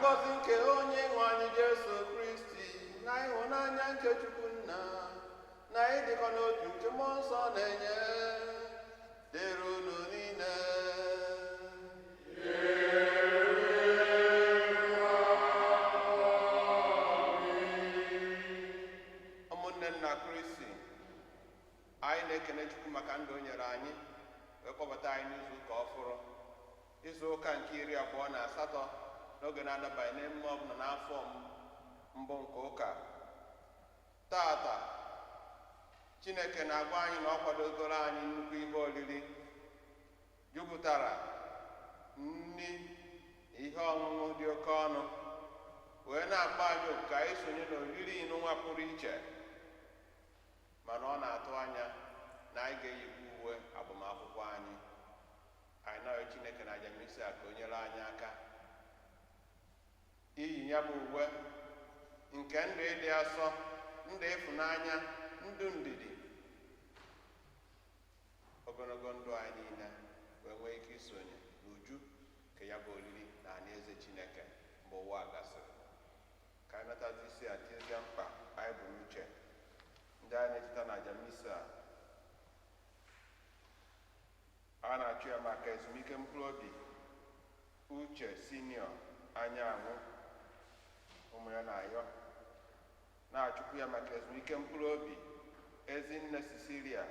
ngọzi nke onye nwe anyị Jesu Kristi na ịhụnanya nke Chukwu Nna na ịdịkọ n'otu nke Mmụọ Nsọ na-enye dịrị unu niile. Ụmụnne nna Kristi, anyị na-ekene Chukwu maka ndụ o nyere anyị wee kpọbata anyị n'izu ụka ọfụrụ, izu ụka nke 28 n'oge na-adabaghị n'emume ọbụla n'afọ mbụ nke ụka. Tata Chineke na-agwa anyị na ọ kwadogoro anyị nnukwu ihe oriri jupụtara nri ihe ọṅụṅụ dị oke ọnụ, wee na-akpọ anyị oku ka anyị sonye n'oriri nwa pụrụ iche, mana ọ na-atụ anya na anyị ga-eyikwa uwe agbamakwụkwọ anyị. Anyị na-arịọ Chineke na ajamisi a ka o nyere anyị aka iyi ya bụ uwe nke ndụ ịdị asọ, ndụ ịfụnanya, ndụ ndidi, ogologo ndụ anyị niile wee nwee ike isonye n'uju nke ya bụ oriri na alaeze Chineke mgbe ụwa gasịrị. Ka anyị natazi isi a tiezie mkpa anyị bụ n'uche ndị anyị na-eteta na ajamisi a na-achụ ya maka ezumike mkpụrụ obi Uche Senior Anyanwụ ụmụ ya na-ayọ, na-achụkwu ya maka ezumike mkpụrụ obi Ezinne Cecilia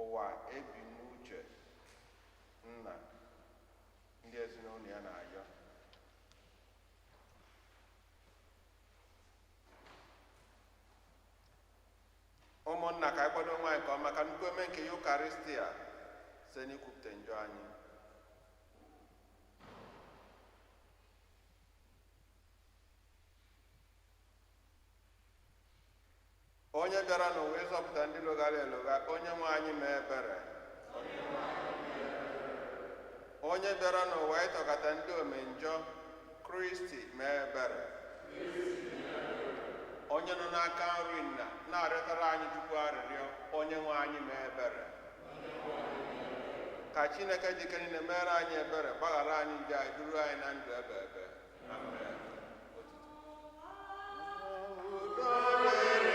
Ụwa Ebi n'Uche Nna, ndị ezinụlọ ya na-ayọ. Ụmụnna, ka anyị kwado nwaanyị ka ọ maka nnukwu eme nke Yukaristia site n'ikwupụta njọ anyị. Onye bịara n'ụwa ịzọpụta ndị lụghara elogha, onye nwe anyị mee ebere. Onye bịara n'ụwa ịtọkata ndị omenjọ, Kristi mee ebere. Onye nọ n'aka nri Nna na-arịọtara anyị Chukwu arịrịọ, onye nwe anyị mee ebere. Ka Chineke dike niile mere anyị ebere, gbaghara anyị njọ anyị, duru anyị na ndụ ebe ebe. Amen. Amen.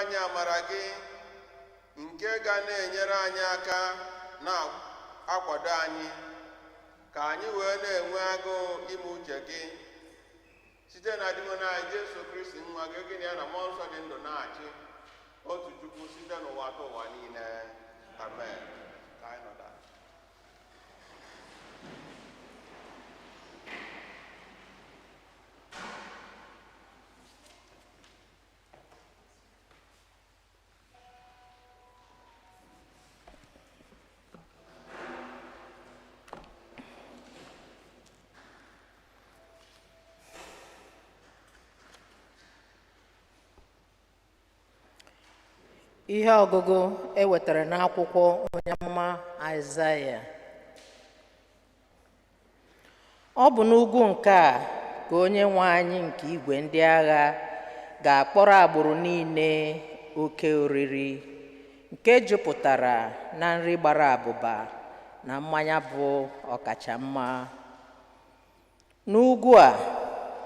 anyị amara gị nke ga na-enyere anyị aka na-akwado anyị ka anyị wee na-enwe agụụ ime uche gị site na adịmona anyị Jesu Kristi nwa gị gị na ya na mmụọ nsọ dị ndụ na-achị otu Chukwu site n'ụwa ta ụwa niile. Amen. Ka anyị nọdụ. Ihe ọgụgụ ewetara n'akwụkwọ onye amụma Aịzaya. Ọ bụ n'ugwu nke a ka onye nwe anyị nke igwe ndị agha ga-akpọrọ agbụrụ niile oke oriri nke jupụtara na nri gbara abụba na mmanya bụ ọkacha mma.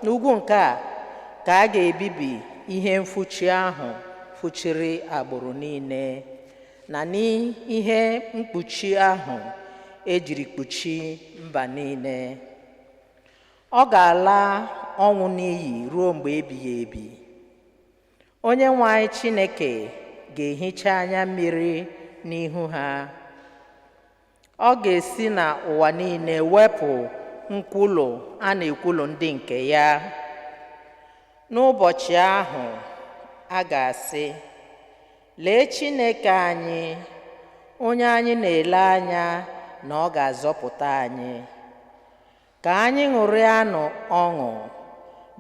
N'ugwu nke a ka a ga-ebibi ihe mfuchi ahụ fụchiri agbụrụ niile na n'ihe mkpuchi ahụ ejiri kpuchi mba niile. Ọ ga-ala ọnwụ n'iyi ruo mgbe ebighị ebi. Onye nwe anyị Chineke ga-ehicha anya mmiri n'ihu ha. Ọ ga-esi n'ụwa niile wepụ nkwulu a na-ekwulu ndị nke ya. N'ụbọchị ahụ a ga-asị, lee Chineke anyị, onye anyị na-ele anya na ọ ga-azọpụta anyị. Ka anyị ṅụrịanụ ọṅụ,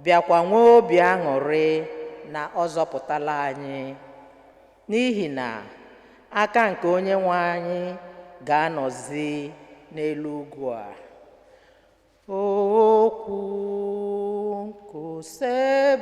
bịakwa nwee obi aṅụrị na ọ zọpụtala anyị. N'ihi na aka nke onye nwe anyị ga-anọzi n'elu ugwu a. Okwu nkosebụwa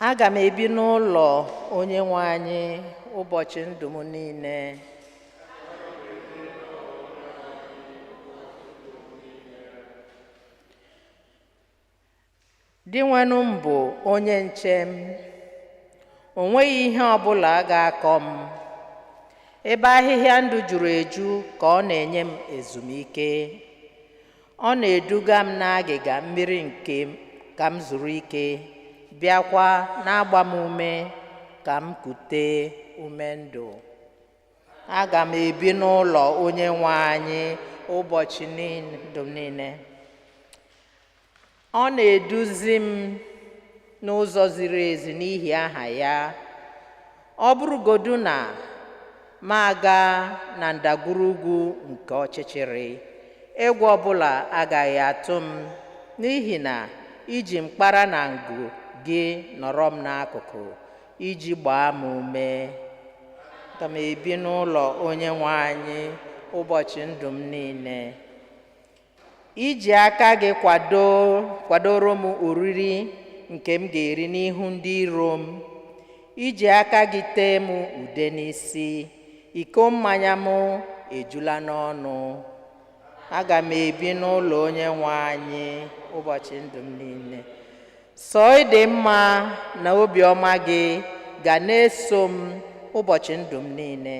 aga m ebi n'ụlọ onye nwe anyị ụbọchị ndụ m niile. Di nwenụ m bụ onye nche m, o nweghị ihe ọbụla ga-akọ m. Ebe ahịhịa ndụ juru eju ka ọ na-enye m ezumike. Ọ na-eduga m n'agịga mmiri nke ka m zuru ike, bịakwa na-agba m ume ka m kute ume ndụ. Aga m ebi n'ụlọ onye nwe anyị ụbọchị ndụ m niile. Ọ na-eduzi m n'ụzọ ziri ezi n'ihi aha ya. Ọ bụrụgodu na m aga na ndagwurugwu nke ọchịchịrị, egwu ọbụla agaghị atụ m, n'ihi na iji mkpara na ngụ gị nọrọ m n'akụkụ iji gbaa m ume. Aga m ebi n'ụlọ onye nwe anyị ụbọchị ndụ m niile. Iji aka gị kwadoro m oriri nke m ga-eri n'ihu ndị iro m. Iji aka gị tee m ude n'isi, iko mmanya m ejula n'ọnụ. Aga m ebi n'ụlọ onye nwe anyị ụbọchị ndụ m niile. Sọ ịdị mma na obiọma gị ga na-eso m ụbọchị ndụ m niile.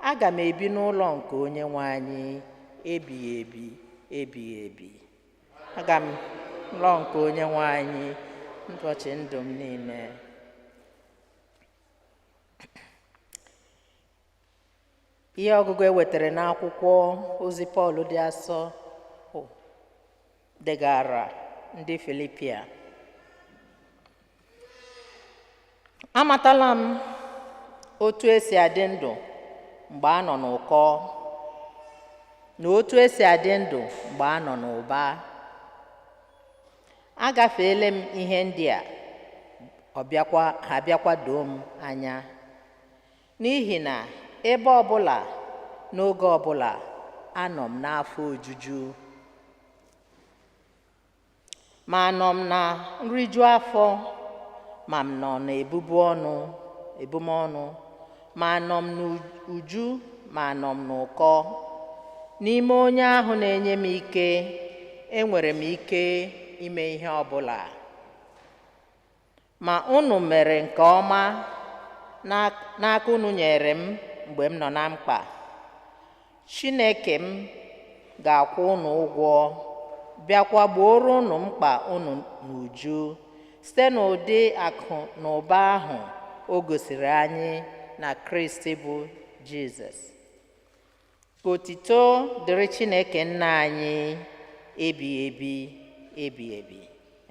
Aga m ebi n'ụlọ nke onye nwe anyị ebighị ebi ebighị ebi. Aga m n'ụlọ nke onye nwe anyị ụbọchị ndụ m niile. Ihe ọgụgụ ewetara n'akwụkwọ ozi Pọl dị asọ degara ndị Filipia. Amatala m otu esi adị ndụ mgbe a nọ n'ụkọ na otu esi adị ndụ mgbe a nọ n'ụba. Agafeela m ihe ndị a, ha bịakwa doo m anya, n'ihi na ebe ọbụla n'oge ọbụla anọ m n'afọ ojuju, ma anọ m na nriju afọ, ma m nọ n'ebubu ọnụ, ebumọnụ, ma nọ m n'uju ma nọ m n'ụkọ. N'ime onye ahụ na-enye m ike, enwere m ike ime ihe ọbụla. Ma unu mere nke ọma n'aka unu nyere m mgbe m nọ na mkpa. Chineke m ga-akwụ unu ụgwọ, bịakwa gbooro unu mkpa unu n'uju site n'ụdị akụ na ụba ahụ o gosiri anyị na Kristi bụ Jizọs. Ka otuto dịrị Chineke nna anyị ebighị ebi ebighị ebi.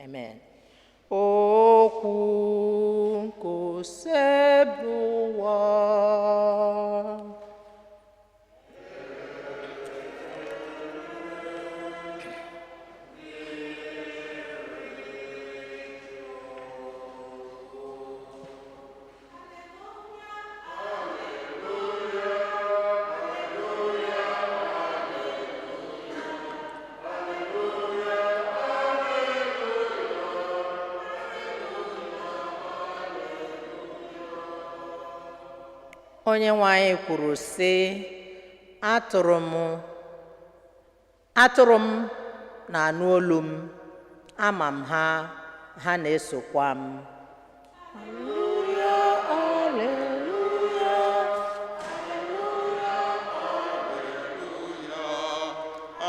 Amen. Okwu nke osebuwa. Onyenwe anyị kwuru sị, atụrụ m na-anụ olu m, ama m ha, ha na-esokwa m. Alleluia,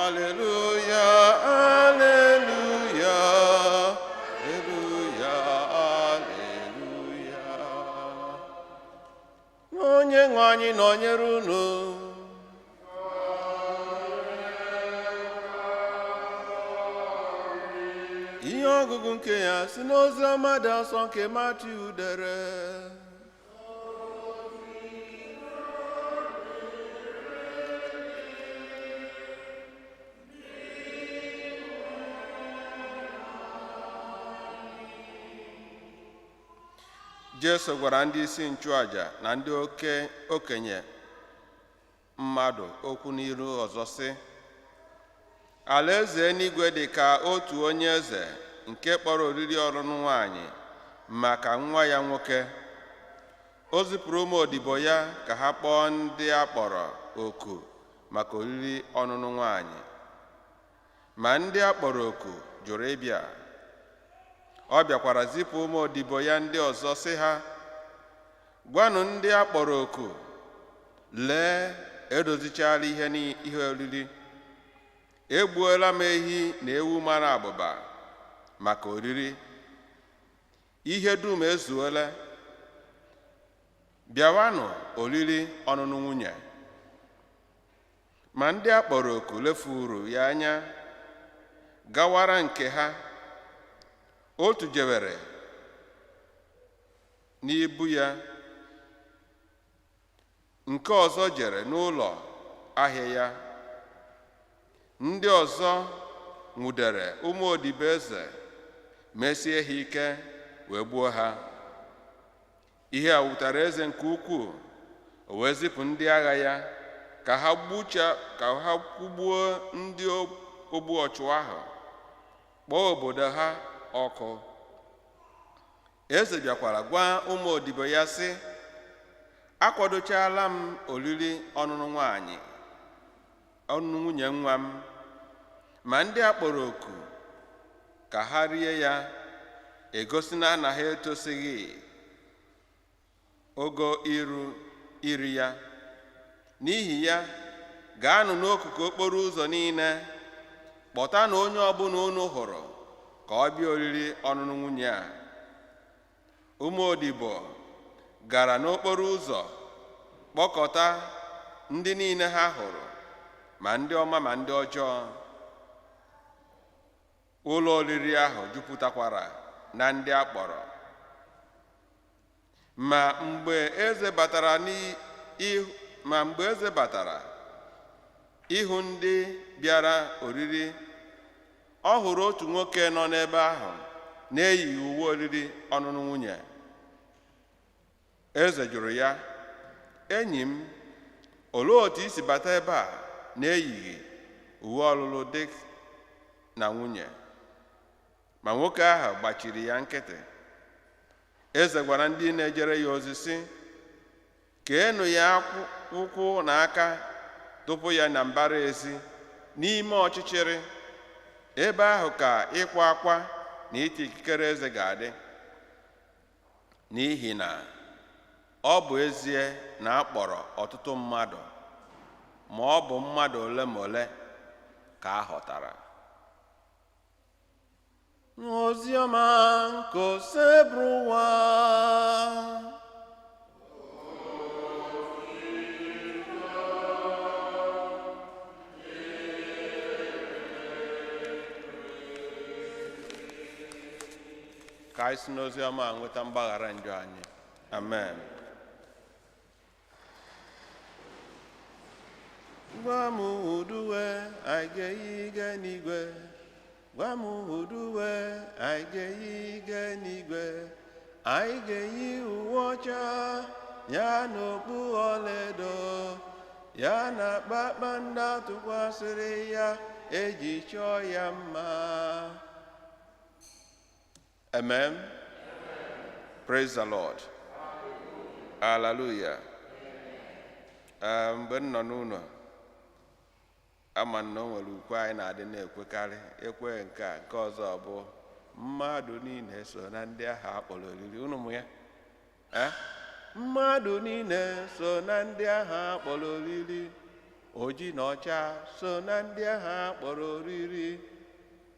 alleluia, alleluia, alleluia, alleluia, alleluia. Onyenwe anyị nọnyere unu. Ihe ọgụgụ nke ya si n'ozi ọma dị nsọ nke Matiu dere. Jesu gwara ndị isi nchụaja na ndị okenye mmadụ okwu n'iru ọzọ sị, alaeze eluigwe dị ka otu onye eze nke kpọrọ oriri ọlụlụ nwanyị maka nwa ya nwoke. O zipụrụ ụmụ odibo ya ka ha kpọọ ndị a kpọrọ oku maka oriri ọlụlụ nwanyị, ma ndị a kpọrọ oku jụrụ ịbịa. Ọ bịakwara zipụ ụmụ odibo ya ndị ọzọ sị ha, gwanụ ndị a kpọrọ oku, lee, edozichala ihe oriri. Egbuola m ehi na ewu mara abụba maka oriri. Ihe dum ezuola. Bịawanụ oriri ọnụnụ nwunye. Ma ndị a kpọrọ oku lefuru ya anya, gawara nke ha. Otu jewere n'ibu ya, nke ọzọ jere n'ụlọ ahịa ya. Ndị ọzọ nwudere ụmụ odibo eze, mesie ha ike, wee gbuo ha. Ihe a wutara eze nke ukwuu. O wee zipụ ndị agha ya ka ha kwụgbuo ndị ogbu ọchụ ahụ, kpọọ obodo ha ọkụ. Eze bịakwara gwa ụmụ odibo ya sị, akwadochala m oriri ọnụnụ nwunye nwa m, ma ndị a kpọrọ oku ka ha rie ya egosi na anaghị etosighị ogo iri ya. N'ihi ya, gaanụ n'akụkụ okporo ụzọ niile, kpọtanụ onye ọbụla unu hụrụ ka ọ bịa oriri ọnụnụ nwunye a. Ụmụ odibo gara n'okporo ụzọ kpọkọta ndị niile ha hụrụ, ma ndị ọma ma ndị ọjọọ. Ụlọ oriri ahụ jupụtakwara na ndị akpọrọ. Ma mgbe eze batara ịhụ ndị bịara oriri, ọ hụrụ otu nwoke nọ n'ebe ahụ na-eyighị uwe oriri ọnụnụ nwunye. Eze jụrụ ya, enyi m, olee otu i si bata ebe a na-eyighị uwe ọlụlụ dị na nwunye? Ma nwoke ahụ gbachiri ya nkịtị. eze gwara ndị na-ejere ya ozi sị, keenụ ya ụkwụ na aka tụpụ ya na mbara ezi n'ime ọchịchịrị, ebe ahụ ka ịkwa akwa na iti ikikere eze ga-adị, n'ihi na ọ bụ ezie na a kpọrọ ọtụtụ mmadụ, ma ọ bụ mmadụ ole ma ole ka a họtara. Oziọma nke oseburu ụwa. Ka anyị si n'oziọma a nweta mgbaghara njọ anyị. Amen. Gwa m uduwe anyị ga-eyi ige n'igwe. Gwa m uduwe anyị ga-eyi ige n'igwe. Anyị ga-eyi uwe ọcha ya na okpu ọlaedo ya na kpakpando tụkwasịrị ya eji chọọ ya mma. Amen. Praise the Lord. Hallelujah. Mgbe m nọ n'ụlọ, ama na o nwere ukwe anyị na-adị na-ekwekarị. Ekwe nke a, nke ọzọ bụ mmadụ niile so na ndị ahụ akpọrọ oriri. Unu mụ ya? Mmadụ niile so na ndị ahụ akpọrọ oriri. Oji na ọcha so na ndị ahụ akpọrọ oriri.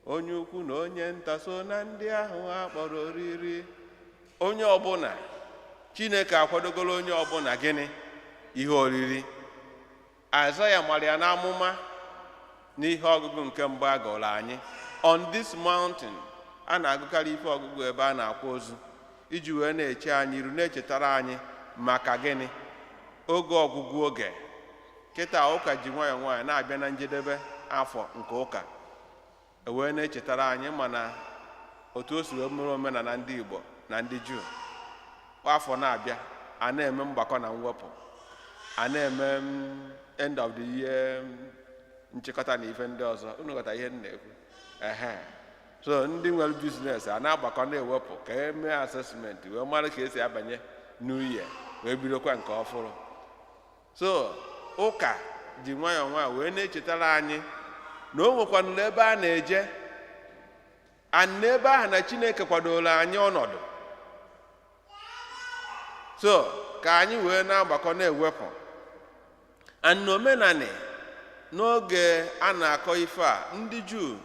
Onye ukwu na onye nta so na ndị ahụ akpọrọ oriri. Onye ọbụla, Chineke akwadogolo onye ọbụla gịnị? Ihe oriri. Aịzaya mara ya n'amụma n'ihe ọgụgụ nke mbụ a gụrụ anyị. On this mountain, a na-agụkarị ife ọgụgụ ebe a na-akwa ozu iji wee na-eche anyị iru, na-echetara anyị maka gịnị? Oge ọgwụgwụ oge. Kịta ụka ji nwayọọ nwayọọ na-abịa na njedebe afọ nke ụka, wee na-echetara anyị mana otu o si wee mere omenala ndị Igbo na ndị Juu. Afọ na-abịa, a na-eme mgbakọ na mwepụ, a na-eme end of the year nchịkọta na ife ndị ọzọ. Unu ghọta ihe m na-ekwu? So ndị nwere biznes a na-agbakọ na-ewepụ ka e mee asesment wee mara ka esi abanye new year wee bidokwa nke ọfụrụ. So ụka ji nwayọọ nwayọọ wee na-echetara anyị na o nwekwanụla ebe a na-eje, n'ebe ahụ na Chineke kwadoro anyị ọnọdụ. So ka anyị wee na-agbakọ na-ewepụ. Omenani n'oge a na-akọ ife a, ndị Juu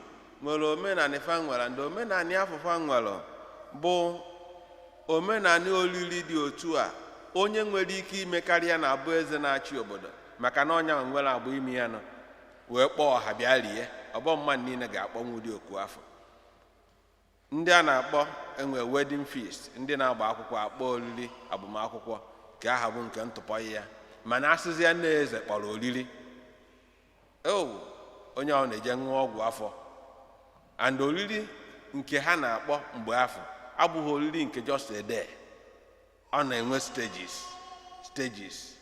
nwere omenani fa nwere, ndị omenani afọ fa nwere bụ omenani olili dị otu a. Onye nwere ike ime karịa na abụ eze na-achị obodo, maka na ọnya nwere agbụ imi ya nọ wee kpọọ ọha bịa rie. Ọbọ mmadụ niile ga-akpọnwụ ụdị oku afọ. Ndị a na-akpọ enwe wedding feast, ndị na-agba akwụkwọ akpọ oriri agbamakwụkwọ ka aha bụ nke ntụpọ ya, mana asịzi ya nne eze kpọrọ oriri. Onye ahụ na-eje ṅụọ ọgwụ afọ. And oriri nke ha na-akpọ mgbe afọ abụghị oriri nke just a day. Ọ na-enwe stages.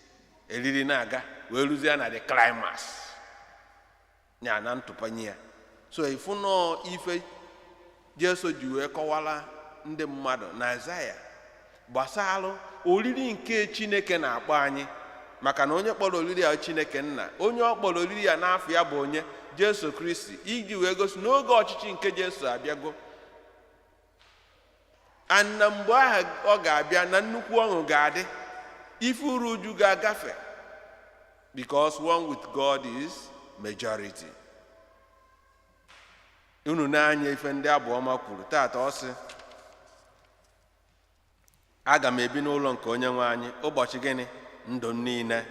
Eriri na-aga wee ruzie na the climax ya na ntụpanye ya. So ifu nọ ife Jesu ji wee kọwara ndị mmadụ na Aịzaya gbasara oriri nke Chineke na-akpọ anyị, maka na onye kpọrọ oriri ya Chineke nna, onye ọ kpọrọ oriri ya n'afọ ya bụ onye? Jesu Kristi, iji wee gosi n'oge ọchịchị nke Jesu abịago. Na mgbe ahụ ọ ga-abịa, na nnukwu ọṅụ ga-adị, ife uru uju ga-agafe, because one with God is majority. Unu na-anya ife ndị abụọma kwuru taata, ọ sị, aga m ebi n'ụlọ nke Onyenwe anyị ụbọchị gịnị? Ndụ niile.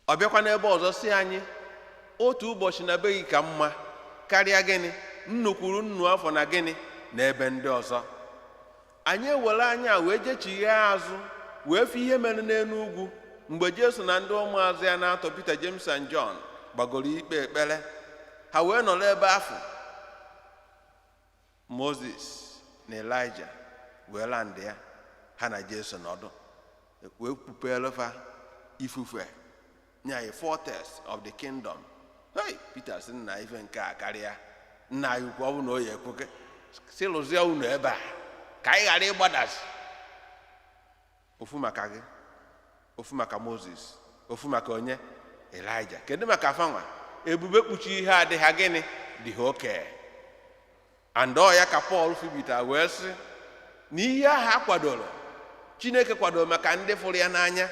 Ọ bịakwa n'ebe ọzọ sị anyị, otu ụbọchị na be gị ka mma karịa gịnị? Nnukwuru nnu afọ na gịnị? Na ebe ndị ọzọ. Anyị ewere anya wee jechighee azụ wee fụ ihe mere n'elu ugwu mgbe Jesu na ndị ụmụazụ ya na-atọ Peter, James and John gbagoro ikpe ekpere. Ha wee nọrọ ebe afọ. Moses na Elijah wee landị ya, ha na Jesu nọdụ wee kpupere fa ifufe nya a foretaste of the kingdom. Peter sị na ife nke a karịa. Nna anyị ukwu ọ bụ na o yi ekweke si lụzie unu ebe a ka anyị ghara ịgbadazi. Ofu maka gị, ofu maka Moses, ofu maka onye Elijah. Kedu maka fanwa? Ebube kpuchi ihe adịghị ha gịnị dị ha oke. And ya ka Paul fibita wee sị na ihe ahụ akwadoro Chineke kwadoro maka ndị fụrụ ya n'anya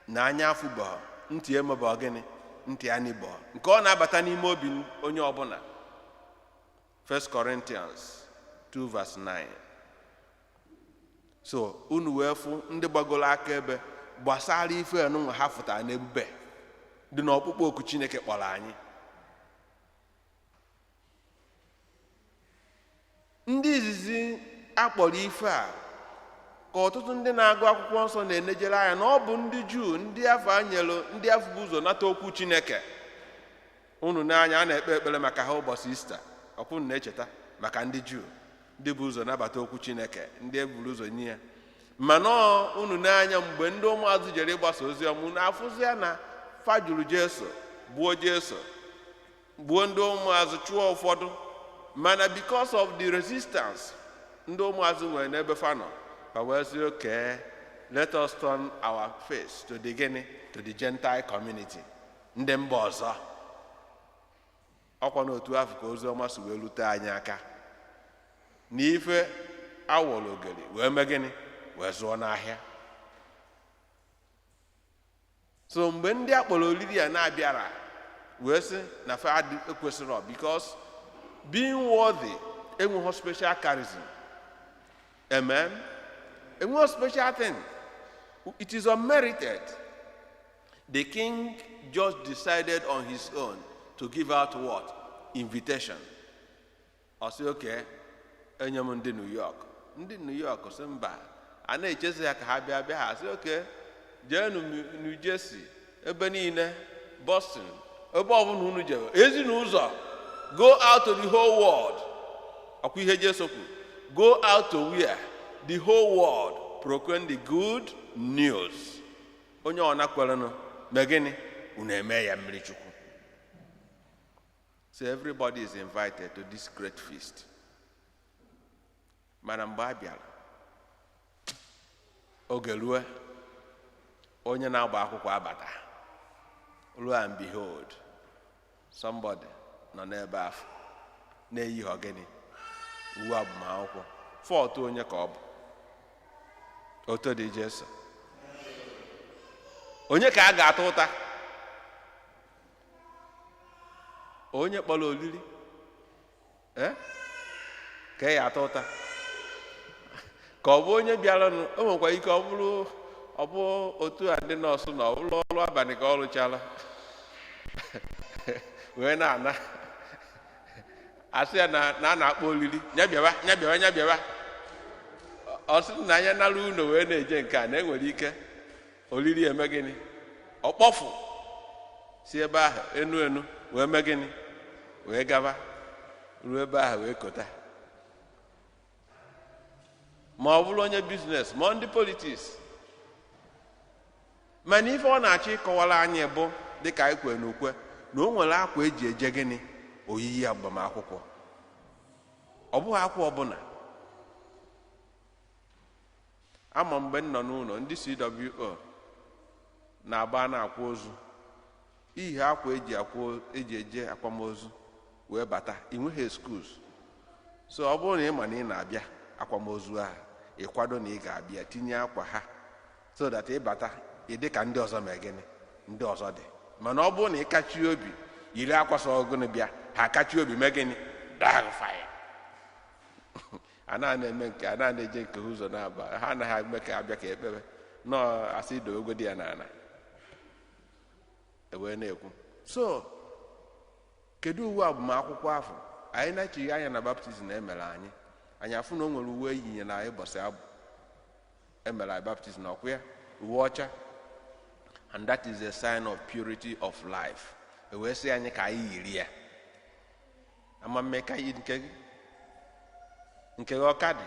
na anya afụbọ ntị emebọ gịnị ntị anịbọ nke ọ na-abata n'ime obi onye ọbụla. 1 Corinthians 2 verse 9. So unu wee fụ ndị gbagoro aka ebe gbasara ife ọnụnwa ha fụtara n'ebube dị n'ọkpụkpọ oku Chineke kpọrọ anyị. Ndị izizi akpọrọ ife a ka ọtụtụ ndị na-agụ akwụkwọ nsọ na-enejere anya na ọ bụ ndị Juu ndị afọ anyelu ndị afọ bụ ụzọ nata okwu Chineke. Unu n'anya a na-ekpe ekpere maka ha ụbọchị Ista. Ọkwụ na-echeta maka ndị Juu ndị bụ ụzọ nabata okwu Chineke ndị eburu ụzọ nye ya. Mana unu n'anya mgbe ndị ụmụazụ jere ịgbasa ozi ọma unu afụzi ya na fajuru Jesu gbuo Jesu gbuo ndị ụmụazụ chụọ ụfọdụ. Mana because of the resistance ndị ụmụazụ nwere n'ebe fanọ ka wee sị okay, let us turn our face to the Gentile community, ndị mba ọzọ. Ọkwa n'otu afọ ka ozi ọma si wee rute anyị aka n'ife awọrọ ogeri wee mee gịnị wee zụọ n'ahịa. So mgbe ndị akpọrọ oriri ya na-abịara wee sị na fe ekwesịrị because being worthy enweghị special charism. Amen. Enweghị special thing. It is unmerited. The king just decided on his own to give out what? Invitation. Ọ sị okay, enye m ndị New York. Ndị New York sị mba, a na-echezi ya ka ha bịa ha sị okay, jeenu New Jersey, ebe niile, Boston, ebe ọbụla unu jere, ezinụzọ, go out to the whole world. Ọkwa ihe Jesu kwuru, go out to where? The whole world, proclaim the good news. Onye ọ nakwerenụ mee gịnị? Unu eme ya mmiri Chukwu. So everybody is invited to this great feast. Mana mgbe a bịara oge rue onye na-agba akwụkwọ abata. Lo and behold, somebody nọ n'ebe afọ na-eyi ogene uwe agbamakwụkwọ. Fọtụ onye ka ọ bụ? Oto dị Jesu. Onye ka a ga-ata ụta? Onye kpọrọ oriri ka ya ata ụta? Ka ọ bụ onye bịaranụ? O nwekwa ike ọ bụ otu a ndị nọọsụ na ọrụ abalị ka ọ rụchala wee na-ana asị ya na a na-akpọ oriri nya bịawa. Ọ sị na anya nara ụlọ wee na-eje nke a na enwere ike oriri eme gịnị? Ọ kpọfụ si ebe ahụ enu wee mee gịnị? Wee gaba ruo ebe ahụ wee kota. Ma ọ bụrụ onye biznes ma ndị politiks. Mana ife ọ na-achọ ịkọwara anyị bụ dịka anyị kwere n'ukwe na o nwere akwa eji eje gịnị? Oyiyi agbamakwụkwọ. Ọ bụghị akwa ọbụla. Ama mgbe m nọ n'ụlọ ndị CWO na-agba na-akwa ozu ihe akwa eji eje akwamozu wee bata inweghị excuse. So ọ bụrụ na ị ma na ị na-abịa akwamozu ahụ ịkwado na ị ga-abịa tinye akwa ha so that ị bata ị dị ka ndị ọzọ ma gịnị ndị ọzọ dị. Mana ọ bụrụ na ị kachi obi yiri akwa sọ ọgụnụ bịa ha kachi obi mee gịnị? Dag fire. A na-eme nke a na-eje nke ụzọ na-aba ha anaghị eme ka abịa ka ekpere nọ asị do ogodi ya n'ala ewee na-ekwu. So kedu uwe agbamakwụkwọ afọ anyị na-echeghị anya na baptizim emere anyị afụ na o nwere uwe yinye na anyị bọsị abụ emere anyị baptizim ọkwa ya uwe ọcha, and that is a sign of purity of life. Ewee sị anyị ka anyị yiri ya. Ama mme ka yi nke gị ọka dị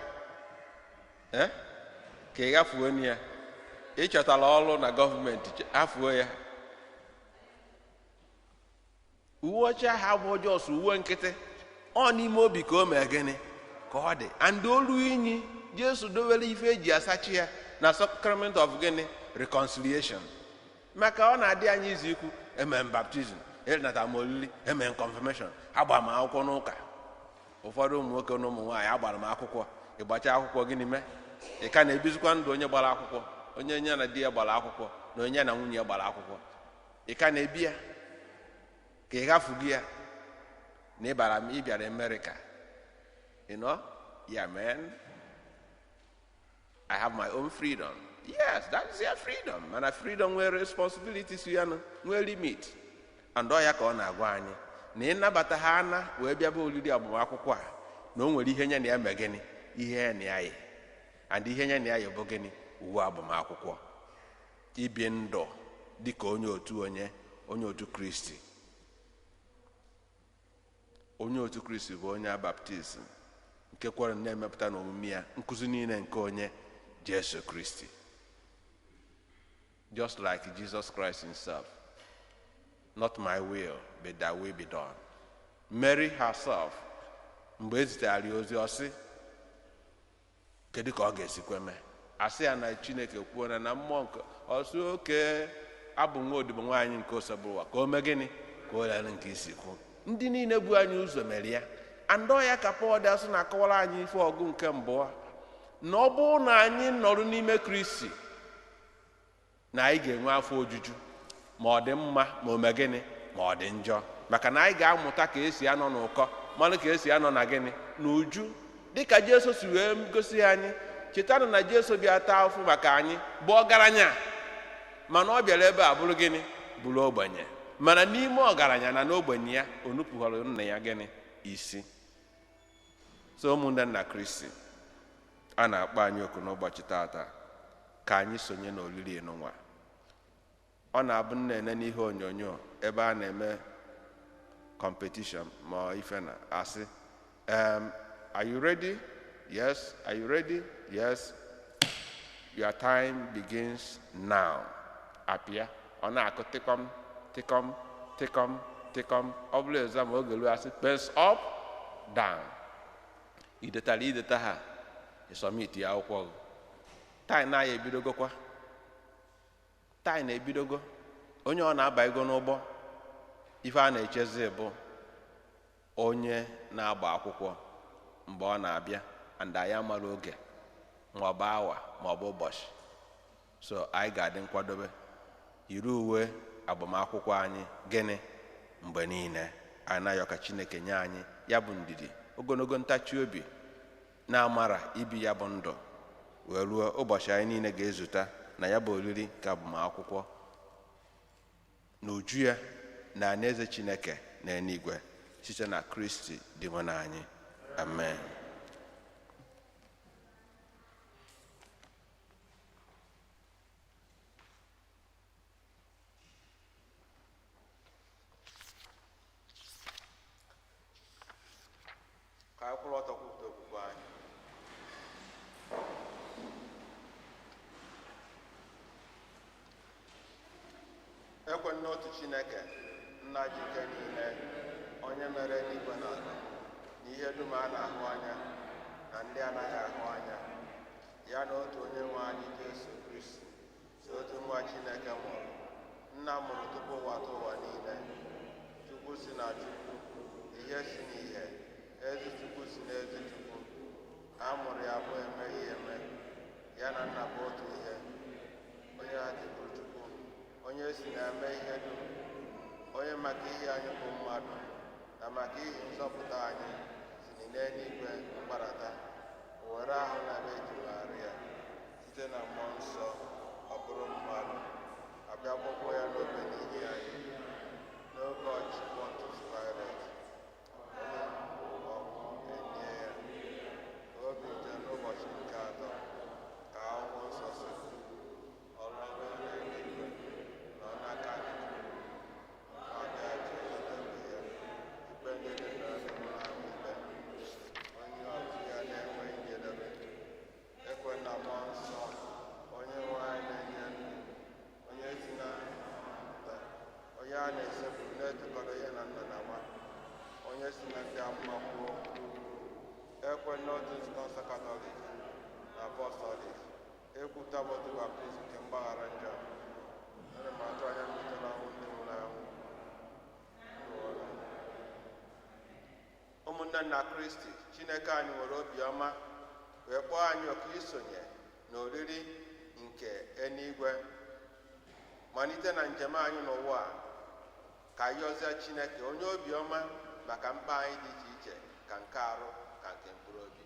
ka ị gafuo na ya ịchọtala ọrụ na gọọmenti hafuo ya. Uwe ọcha ha bụ ọjọọ uwe nkịtị ọ n'ime obi ka o mee gịnị ka ọ dị. And olu inyi Jesu dowere ife eji asachi ya na sacrament of gịnị reconciliation. Maka ọ na-adị anyị izu ikwu emen baptizim, nata m olili, emen confirmation, agbara m akwụkwọ n'ụka. Ụfọdụ ụmụ nwoke na ụmụ nwaanyị agbara m akwụkwọ, ịgbacha akwụkwọ gịnị mee? Ị ka na-ebizikwa ndụ onye gbara akwụkwọ, onye nye na di ya gbara akwụkwọ na onye na nwunye ya gbara akwụkwọ. Ị ka na-ebi ya ka ị gafughị ya na ịbịara America. You know? Yeah, man. I have my own freedom. Yes, that is your freedom. And a freedom nwere responsibilities ya nwere limit. And ọ ya ka ọ na-agwa anyị na ịnabata ha ana wee bịaba olili agbamakwụkwọ a na o nwere ihe nye na ya mee gịnị, ihe ya na ya yi. And ihe nye na ya yi bụ gịnị, uwe agbamakwụkwọ. Ibi ndụ dịka onye otu Kristi. Onye otu Kristi bụ onye baptizim nke kwere na-emepụta n'omume ya nkụzi niile nke onye Jesu Kristi. Just like Jesus Christ himself. Not my will, but thy will be done. Mary herself, mgbe ezitere ya ozi ọsị, kedu ka ọ ga-esikwa mee? Asị ya na Chineke kwuo na mmụọ nke ọsị oke abụ nwa odibo nwaanyị nke osebụwa ka o mee gịnị, ka o lere nke isi kwu. Ndị niile bụ anyị ụzọ mere ya. Andọ ya ka Pọl asụ na-akọwara anyị ife ọgụ nke mbụ na ọ bụrụ na anyị nọrụ n'ime Kristi na anyị ga-enwe afọ ojuju ma ọ dị mma ma o mee gịnị ma ọ dị njọ, maka na anyị ga-amụta ka esi anọ n'ụkọ mana ka esi anọ na gịnị n'uju dịka Jesu si wee gosi anyị. Chetanụ na Jesu bịa taa afụ maka anyị bụ ọgaranya, mana ọ bịara ebe a bụrụ gịnị, bụrụ ogbenye. Mana n'ime ọgaranya na n'ogbenye ya o nupụghọrọ nna ya gịnị isi. So ụmụnne na Kristi, a na-akpọ anyị oku n'ụbọchị tata ka anyị sonye n'olili n'ụwa. Ọ na-abụ nne n'ihe onyonyo ebe a na-eme competition ma ife na asị, are you ready? Yes. Are you ready? Yes. Your time begins now. Apịa ọ na-akụ tịkọm tịkọm tịkọm tịkọm. Ọ bụla exam oge lu asị pens up down. Ideta ha ịsọmiti ya akwụkwọ. Taị na ya ebidogokwa. Taị na-ebidogo. Onye ọ na-aba ego n'ụgbọ ife a na-echezi bụ onye na-agba akwụkwọ mgbe ọ na-abịa and anyị amara oge ma ọ bụ awa ma ọ bụ ụbọchị. So anyị ga-adị nkwadobe yiri uwe agbamakwụkwọ anyị gịnị mgbe niile. Anyị na-ayọ ka Chineke nye anyị ya bụ ndidi, ogologo ntachi obi na-amara ibi ya bụ ndụ wee ruo ụbọchị anyị niile ga-ezute na ya bụ olili nke agbamakwụkwọ n'uju ya na alaeze Chineke na eluigwe site na Kristi dị nwe anyị. Amen. Ka anyị kwụrụ ọtọ kwupụta okwukwe anyị. Ekwe n'otu Chineke nna ji ike niile, onye mere eluigwe na ala na ihe dum a na-ahụ anya na ndị anaghị ahụ anya, ya na otu onye nwe anyị Jesu Kristi, si otu nwa Chineke mụrụ, nna mụrụ tupu ụwa tụ ụwa niile. Chukwu si na Chukwu, ihe si n'ihe, ezi Chukwu si n'ezi Chukwu. A mụrụ ya bụ emeghị eme, ya na nna bụ otu ihe. Onye ha dịbụrụ Chukwu, onye si na-eme ihe dum, onye maka ihe anyị bụ mmadụ na maka ihe nzọpụta anyị si n'eluigwe mgbarata, o were ahụ na-ebe ejigharị ya site na mmụọ nsọ, ọ bụrụ mmadụ, abịa gwọgwọ ya n'obe n'ihi anyị n'oge ọchịchị Pọntọs Pilet, onye ọnwụ enye ya ka obi nje n'ụbọchị nke atọ ka akwụkwọ nsọ si ọrụ eluigwe na ọ n'aka anyị ọ bịaghachi izute ya ikpe ndị dị ndụ na ndị nwụrụ anwụ ikpe. Onye ọchị ya na-enweghị njedebe, ekwe na mmụọ nsọ, onye nwe anyị na-enye ndụ, onye si na nta, onye a na-esepụrụ na-etokọrọ ya na nna na nwa, onye si na ndị amụma kwuo, ekwe n'otu nzukọ nsọ Katọlik, apọstọlik ekwupụta ụbọchị baptizim nke mgbaghara njọ. Ana m atụ anya mbilite n'ọnwụ ndị nwụrụ anwụ. Ụmụnne na Kristi, Chineke anyị nwere obiọma wee kpọọ anyị oku isonye n'oriri nke eluigwe. Malite na njem anyị n'ụwa a, ka anyị yọzie Chineke onye obiọma maka mkpa anyị dị iche iche, ka nke arụ ka nke mkpụrụ obi.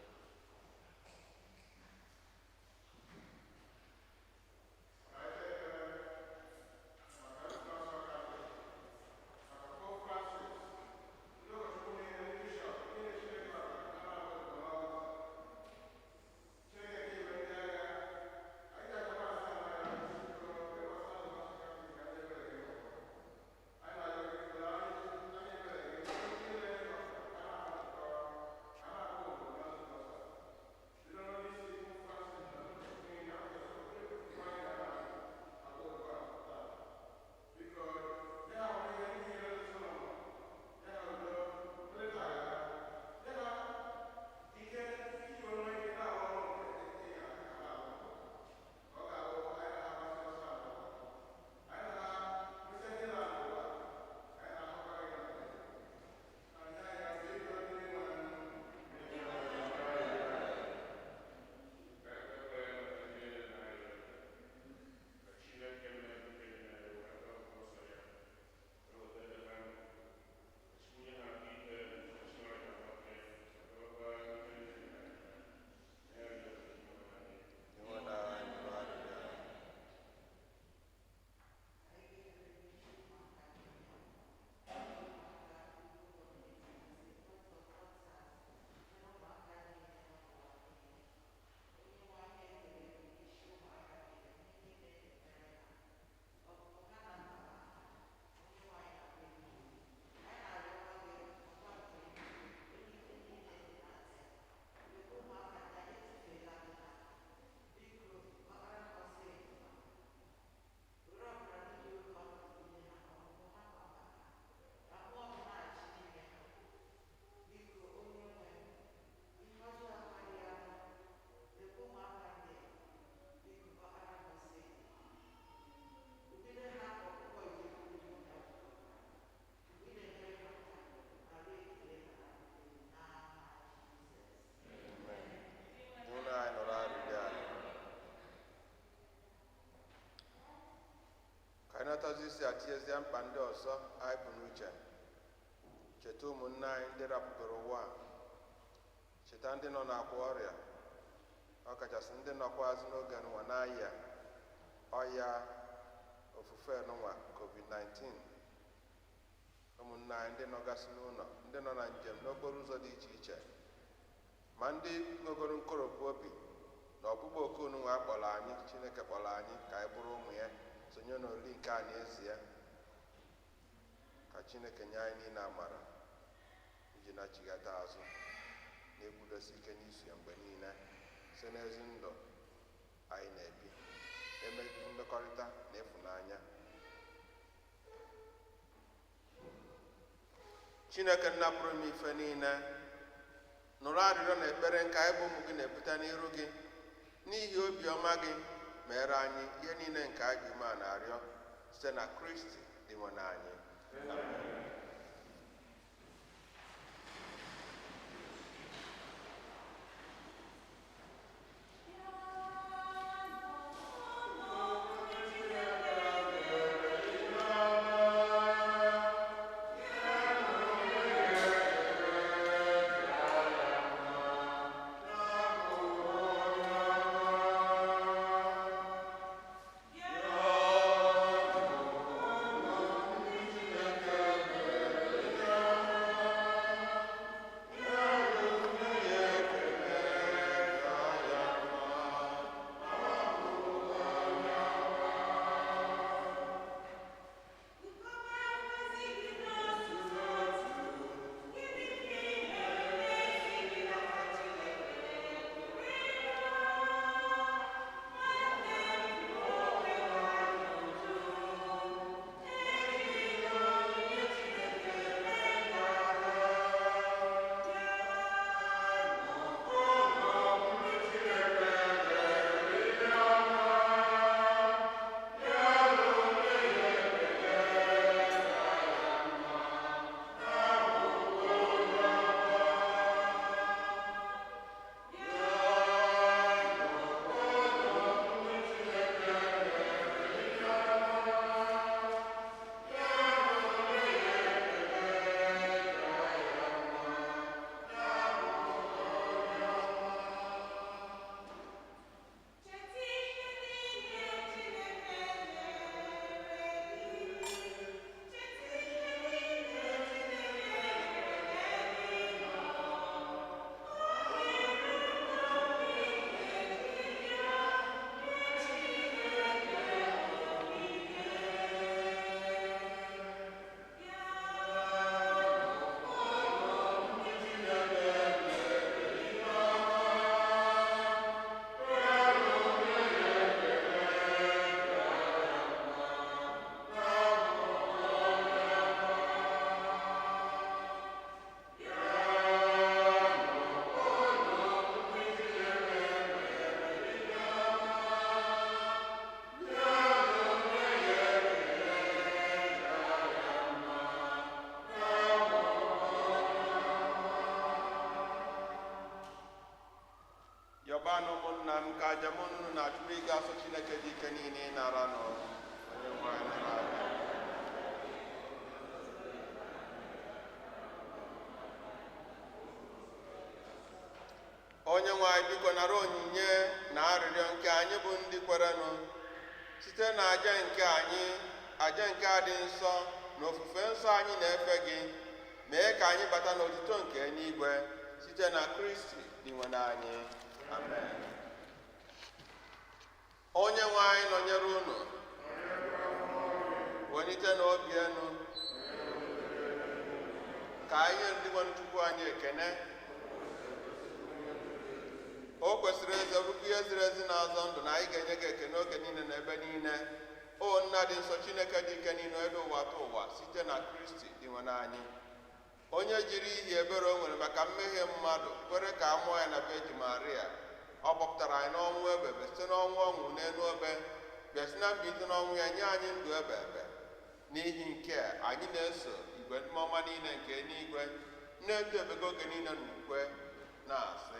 Anatazi isi atiezie mkpa ndị ọzọ anyị bụ n'uche. Cheta ụmụnne anyị ndị rapụtara ụwa. Cheta ndị nọ n'akwa ọrịa, ọkachasị ndị nọkwazị n'oge nwa n'ahịa ọya ofufe nwa COVID-19. Ụmụnne anyị ndị nọgasị n'ụlọ, ndị nọ na njem n'okporo ụzọ dị iche iche, ma ndị nwegoro nkoropụ obi na ọkpụkpọ oku nwa akpọrọ anyị, Chineke kpọrọ anyị ka anyị bụrụ ụmụ ya, sonye n'oli nke a n'ezie. Ka Chineke nye anyị niile amara iji na-achigata azụ na-ekwudosi ike n'iso ya mgbe niile site n'ezi ndụ anyị na-ebi, mmekọrịta na ịfụnanya. Chineke nna pụrụ ime ife niile, nụrụ arịrịọ na ekpere nke anyị bụ ụmụ gị na-ebute n'iru gị. N'ihi obiọma gị, mere anyị ihe niile nke anyị ji ume a na-arịọ site na Kristi dị nwe n'anyị. Amen. onye nwe anyị biko nara onyinye na arịrịọ nke anyị bụ ndị kwerenụ site na aja nke a dị nsọ na ofufe nsọ anyị na-efe gị, mee ka anyị bata n'otuto nke eluigwe site na Kristi dị nwe anyị. Amen. Onye nwe anyị nọnyere unu, welite n'obi enu, ka anyị ndị nwere Chukwu anyị ekene. O kwesịrị eze bụkwa ihe ziri ezi na-azọ ndụ na anyị ga-enye gị ekene oge niile na ebe niile. O nna dị nsọ, Chineke dị ike niile, elu ụwa tụ ụwa site na Kristi dị nwe anyị, onye jiri ihi ebere o nwere maka mmehie mmadụ kwere ka a mụọ ya na Virgin Maria. Ọ gbapụtara anyị n'ọnwụ ebebe site n'ọnwụ ọṅụ n'elu obe, bịa si na mbilite n'ọnwụ ya nye anyị ndụ ebe ebe. N'ihi nke a, anyị na-eso igwe ndị ọma niile nke eluigwe na-eto ebego oge niile n'ukwe na-asị: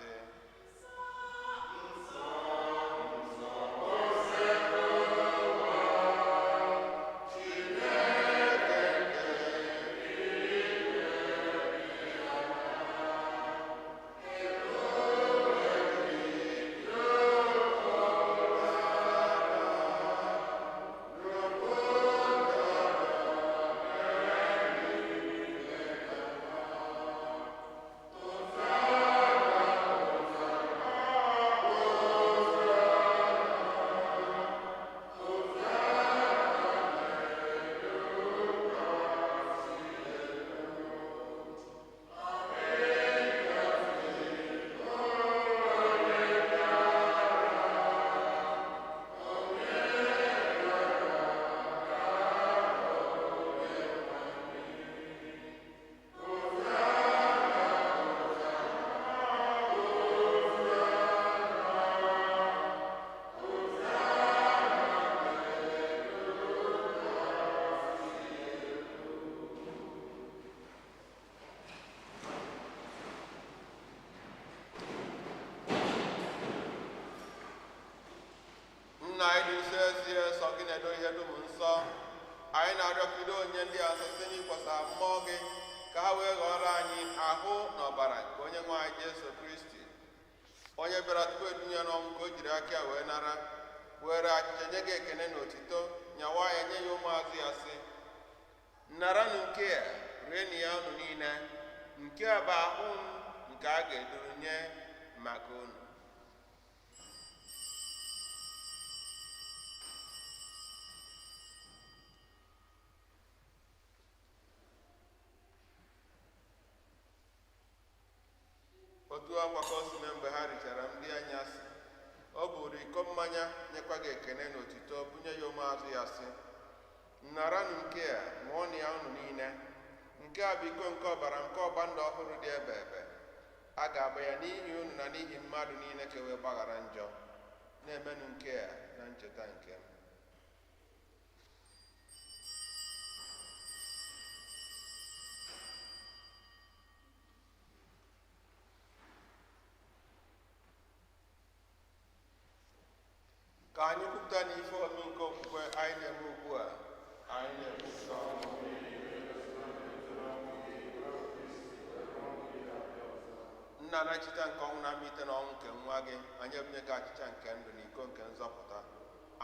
Nna anyị dị nsọ ezie nsọ gị na-edo ihe dum nsọ, anyị na-arịọkide onye ndị a nsọ site n'ikwasa mmụọ gị ka ha wee ghọrọ anyị ahụ na ọbara nke onye nwe anyị Jesu Kristi, onye bịara tupu edunye n'ọnwụ ka o jiri aka ya wee nara, were achịcha nye gị ekene na otito, nyawa ya nye ya ụmụazụ ya sị: naranụ nke a, rienụ ya unu niile, nke a bụ ahụ m nke a ga-eduru nye maka unu. Otu akwa ka o si mee mgbe ha richara nri anyasị, ọ bụrụ iko mmanya nyekwa gị ekene na otito, bunye ya ụmụazụ ya sị: naranụ nke a, ṅụọnụ ya unu niile, nke a bụ iko nke ọbara nke ọgba ndụ ọhụrụ dị ebe ebe, a ga-agba ya n'ihi unu na n'ihi mmadụ niile ka wee gbaghara njọ. Na-emenụ nke a na ncheta nke m. Ka anyị kwupụta n'ife omi nke okwukwe anyị na-eme ugbu a. Anyị na-ekwupụta Nna, na-echeta nke ọnwụ na mmalite na ọnwụ nke nwa gị, anyị ebunye gị achịcha nke ndụ na iko nke nzọpụta.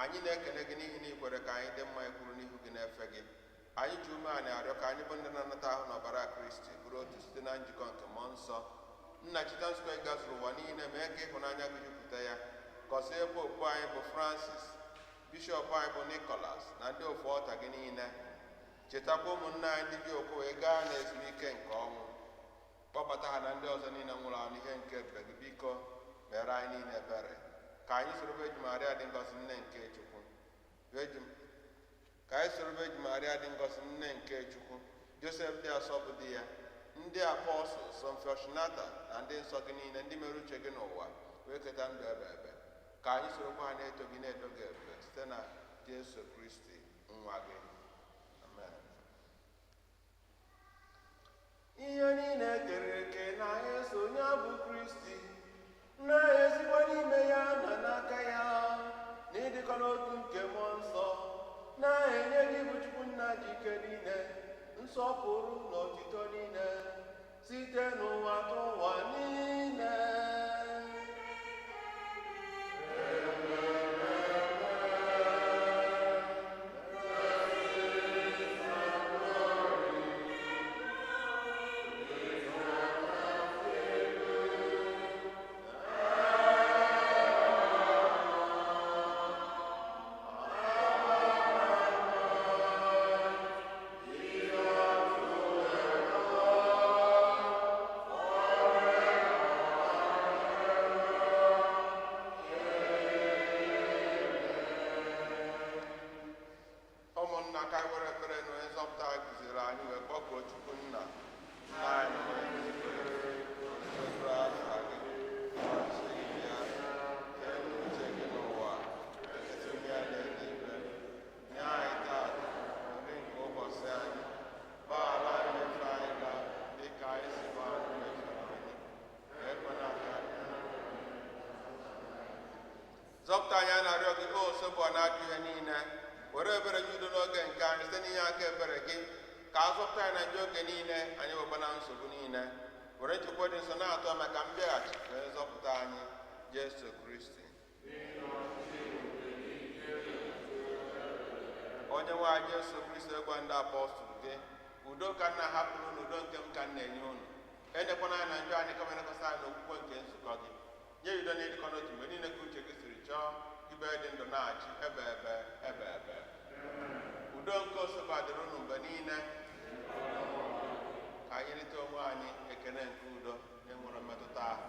Anyị na-ekele gị n'ihi na ikwere ka anyị dị mma ikwuru n'ihu gị na-efe gị. Anyị ji ume anyị arịọ ka anyị bụ ndị na-anata ahụ na ọbara Kristi bụrụ otu site na njikọ nke mmụọ nsọ. Nna, cheta nzukọ ị gazuru ụwa niile, mee ka ịhụnanya gị jupụta ya. Gọzie popu anyị bụ Francis, bishọp anyị bụ Nicholas na ndị ofu ọta gị niile. Chetakwa ụmụnne anyị ndị dị okwu wee gaa n'ezumike nke ọnwụ. Kpọbata ha na ndị ọzọ niile nwụrụ anwụ n'ihe nke ebube gị. Biko mere anyị niile ebere. Ka anyị soro Virgin Maria dị ngọzi nne nke Chukwu. Ka anyị soro Virgin Maria dị ngọzi nne nke Chukwu, Josef dị asọ bụ di ya, ndị apọstụl, Sọmfịọshinata na ndị nsọ gị niile ndị mere uche gị n'ụwa wee keta ndụ ebe ebe. Ka anyị sorokwa ha na-eto gị na-edo gị ebube site na Jesu Kristi nwa gị. Amen. Ihe niile kere eke na-eso onye bụ Kristi, na-ezikwa n'ime ya na n'aka ya, na ịdịkọ n'otu nke mmụọ nsọ, na-enye gị bụ Chukwu Nna ji ike niile, nsọpụrụ na otito niile, site n'ụwa tụ ụwa niile. ụmụnna ka anyị were ekpere na onye nzọpụta anyị kụziri anyị wee kpọkuo Chukwu nna anyị wepụrụ afa gị ọchị gị ya elu uche gị n'ụwa ekete ya n'eluigwe nye anyị taa nri nke ụbọchị anyị gbaghara anyị mefe anyị ga dị ka anyị si gbaghara mefere anyị ekwena ka zọpụta anyị na-arịọ gị o nsogbu ọ na-ajụ ihe niile were ebere gị udo n'oge nke anyị site n'inye aka ebere gị ka a zọpụta anyị na ndị oge niile anyị wekwa na nsogbu niile were nchekwa dị nsọ na-atọ maka mbịaghachi wee zọpụta anyị Jesu Kristi onye nwe anyị Jesu Kristi egwa ndị apọstụl gị udo ka nna hapụrụ unu udo nke m ka m na-enye unu enyekwana anyị na njọ anyị kama elekọta anyị n'okwukwe nke nzukọ gị nye udo na ịdịkọ n'otu mgbe niile ka uche gị siri chọọ ibe dị ndụ na-achị ebe udo nke osoba dịrị unu mgbe niile ka anyị rite onwe anyị ekele nke udo enwere mmetụta ahụ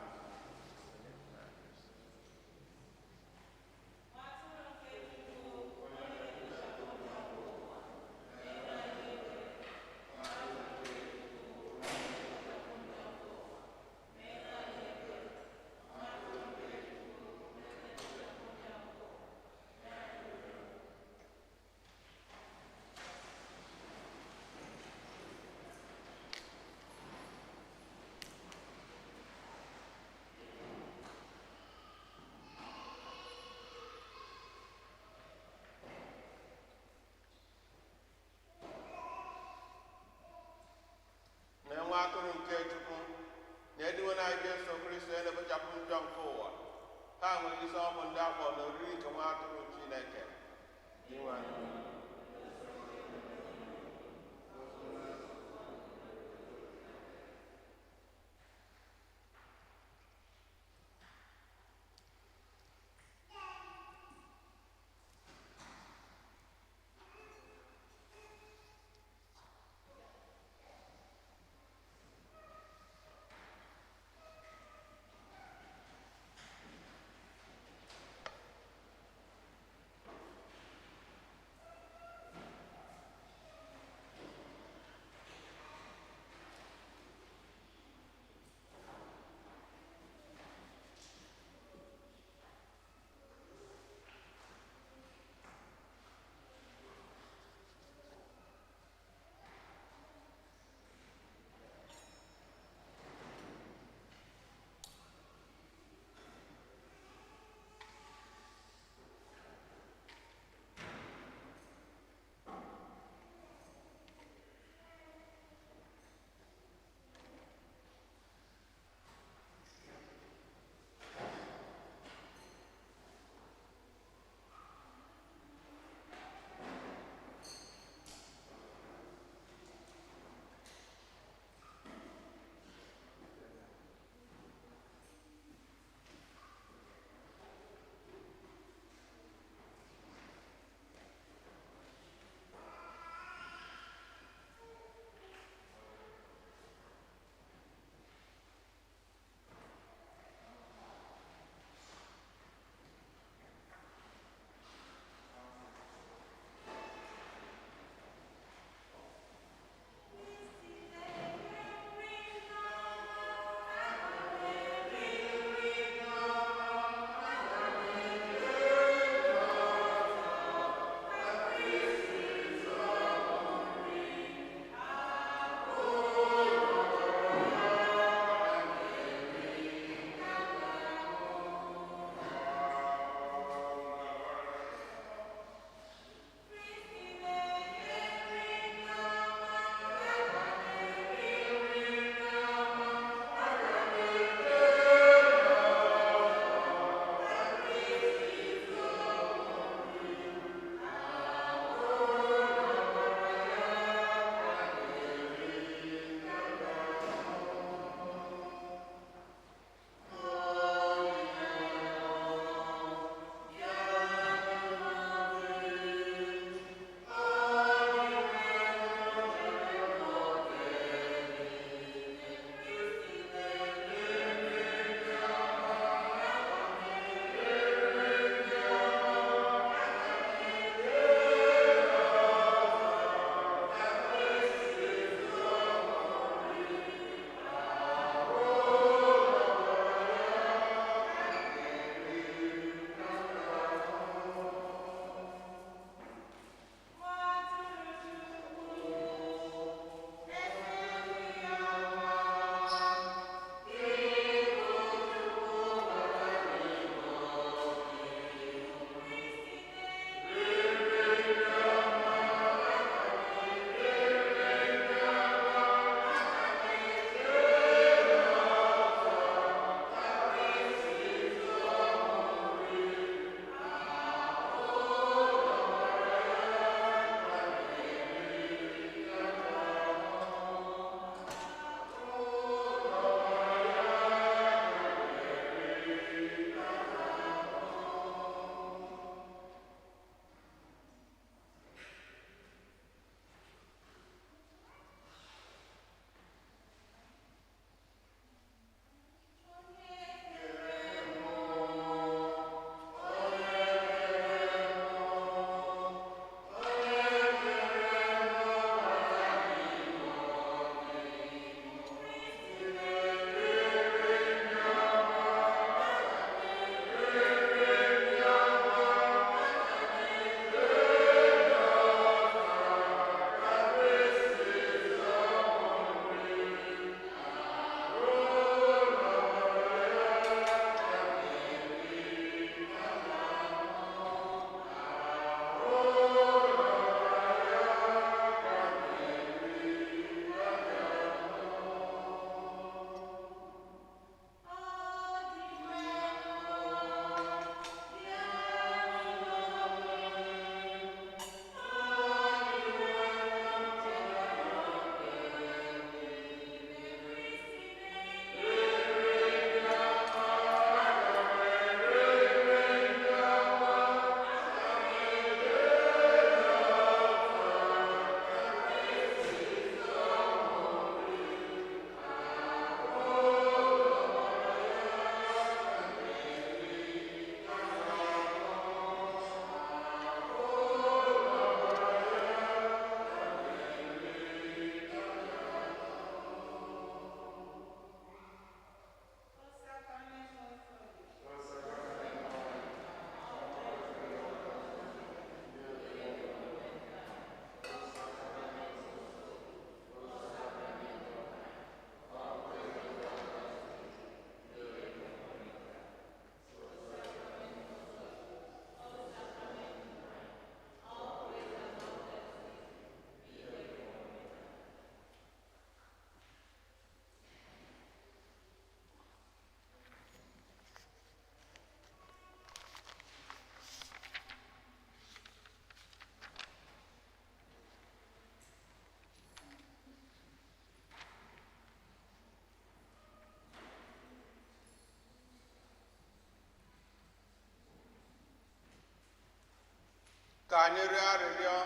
ka anyị rịọ arịrịọ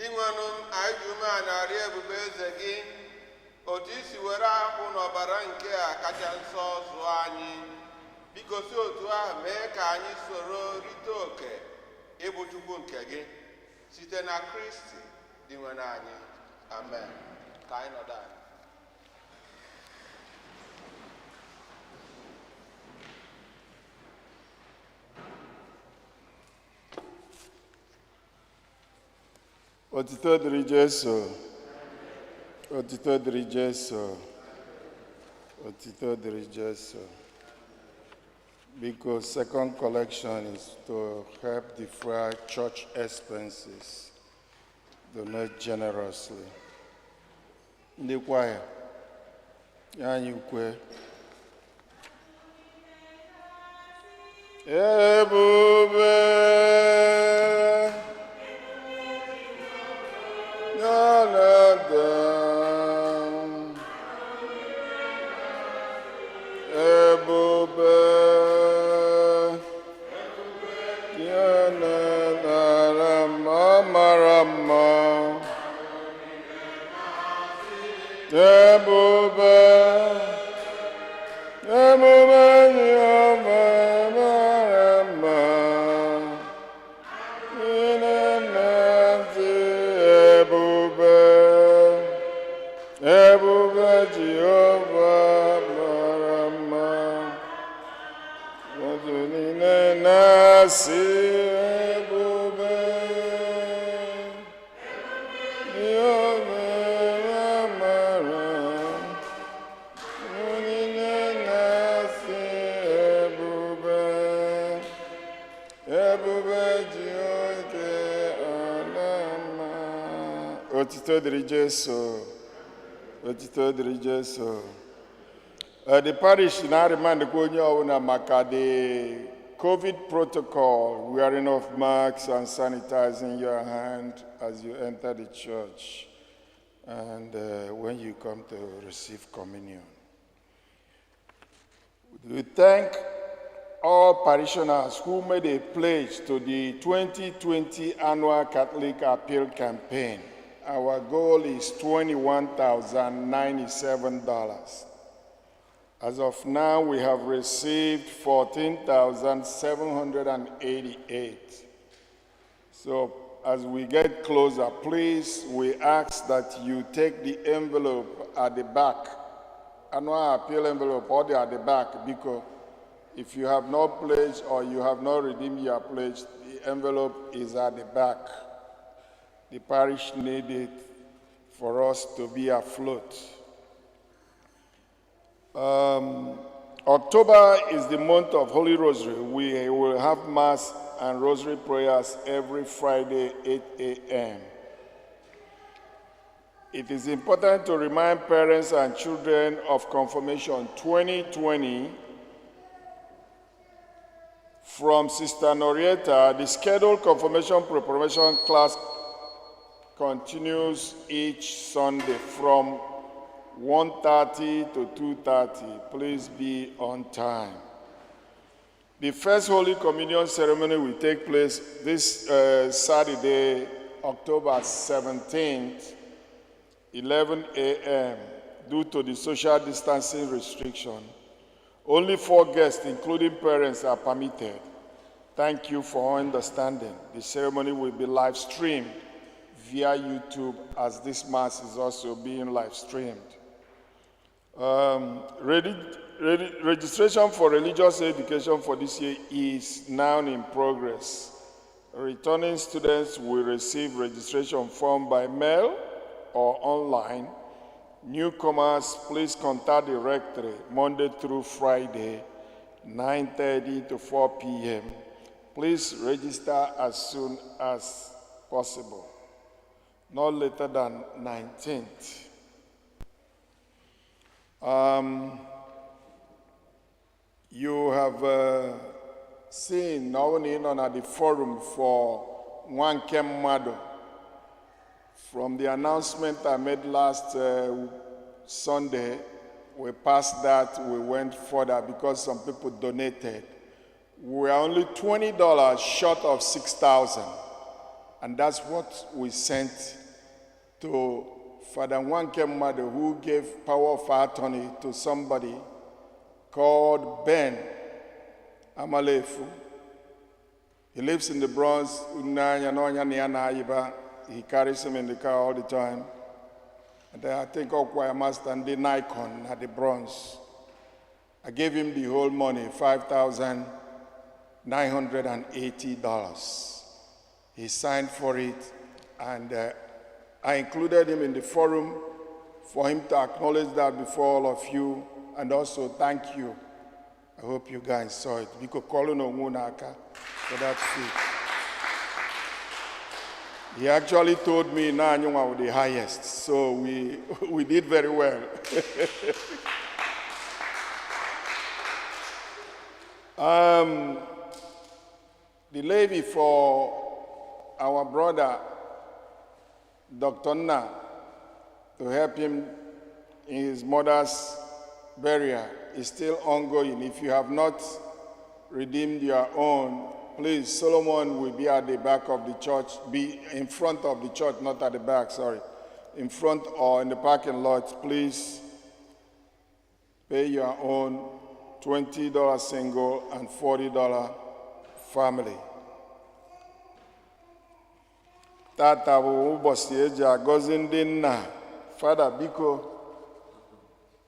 inwenụ anyị ji ume a na-arị ebube eze gị otu isi were ahụ n'ọbara nke a kacha nsọ zụọ anyị biko si otu ahụ mee ka anyị soro rite oke ịbụ Chukwu nke gị site na Kristi dị nwere anyị. Amen. Ka anyị nọdụ anyị. Otito dịrị Jesu, otito dịrị Jesu, otito dịrị Jesu. Because second collection is to help defray church expenses. Donate generously. Ndị kwaya, ya anyị ukwe. Ebube. Otito dịrị Jesu, otito dịrị Jesu. The parish now remind onye ọbụla maka the COVID protocol, wearing of masks and sanitizing your hand as you enter the church and when you come to receive communion. We thank all parishioners who made a pledge to the 2020 annual Catholic Appeal campaign. Our goal is $21,097. As of now, we have received 14,788. So as we get closer, please, we ask that you take the envelope at the back, annual appeal envelope, or at the back, because if you have not pledged or you have not redeemed your pledge, the envelope is at the back. The parish needs it for us to be afloat. October is the month of Holy Rosary. We will have Mass and Rosary prayers every Friday, 8 a.m. It is important to remind parents and children of Confirmation 2020 from Sister Norieta. The scheduled Confirmation preparation class continues each Sunday from 1:30 to 2:30. Please be on time. The first Holy Communion ceremony will take place this Saturday, October 17th, 11 a.m. Due to the social distancing restriction, only 4 guests, including parents, are permitted. Thank you for understanding. The ceremony will be live streamed via YouTube, as this Mass is also being live streamed. Registration for religious education for this year is now in progress. Returning students will receive registration form by mail or online. Newcomers, please contact the rectory Monday through Friday, 9:30 to 4 p.m. Please register as soon as possible, not later than 19th. You have seen on at the forum for Nwanke Mmadụ. From the announcement I made last Sunday, we passed that, we went further because some people donated. We are only $20 short of 6,000. And that's what we sent to Father Nwanke Mmadụ, who gave power of attorney to somebody called Ben Amalefu. He lives in the Bronx. He carries him in the car all the time. And I think Okwaya Master and the Nikon at the Bronx. I gave him the whole money, $5,980. He signed for it, and I included him in the forum for him to acknowledge that before all of you, and also thank you. I hope you guys saw it. Because Kolono Munaka for that feat. He actually told me Nanyuma was the highest, so we did very well. The levy for our brother, Dr. Na, to help him in his mother's burial is still ongoing. If you have not redeemed your own, please, Solomon will be at the back of the church, be in front of the church, not at the back, sorry. In front or in the parking lot, please pay your own $20 single and $40 family. Tata bụ ụbọchị eji agọzi ndị nna. Fada biko,